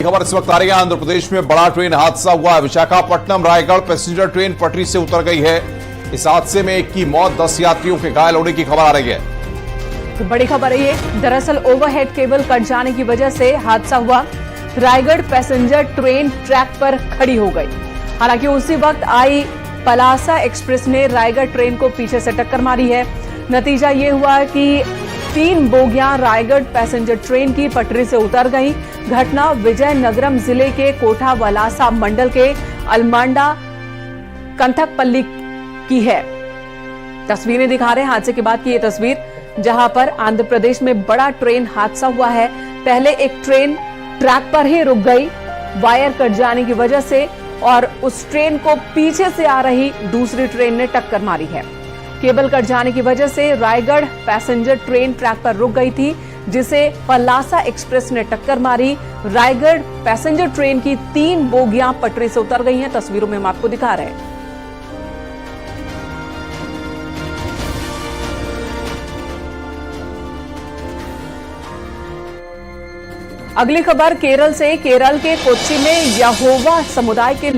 खबर इस वक्त आ रही है। आंध्र प्रदेश में बड़ा ट्रेन हादसा हुआ है। विशाखापट्टनम रायगढ़ पैसेंजर ट्रेन पटरी से उतर गई है। इस हादसे में एक की मौत, 10 यात्रियों के घायल होने की खबर आ रही है। तो बड़ी खबर है ये। दरअसल ओवरहेड केबल कट जाने की वजह से हादसा हुआ। रायगढ़ पैसेंजर ट्रेन ट्रैक पर खड़ी हो गई। हालांकि उसी वक्त आई पलासा एक्सप्रेस ने रायगढ़ ट्रेन को पीछे से टक्कर मारी है। नतीजा ये हुआ कि 3 बोगियां रायगढ़ पैसेंजर ट्रेन की पटरी से उतर गई। घटना विजयनगरम जिले के कोठा वलासा मंडल के अलमांडा कंथकपल्ली की है। तस्वीरें दिखा रहे हैं हादसे के बाद की ये तस्वीर, जहां पर आंध्र प्रदेश में बड़ा ट्रेन हादसा हुआ है। पहले एक ट्रेन ट्रैक पर ही रुक गई वायर कट जाने की वजह से, और उस ट्रेन को पीछे से आ रही दूसरी ट्रेन ने टक्कर मारी है। केबल कट जाने की वजह से रायगढ़ पैसेंजर ट्रेन ट्रैक पर रुक गई थी, जिसे पलासा एक्सप्रेस ने टक्कर मारी। रायगढ़ पैसेंजर ट्रेन की 3 बोगियां पटरी से उतर गई हैं। तस्वीरों में हम आपको दिखा रहे हैं। अगली खबर केरल से। केरल के कोच्चि में यहोवा समुदाय के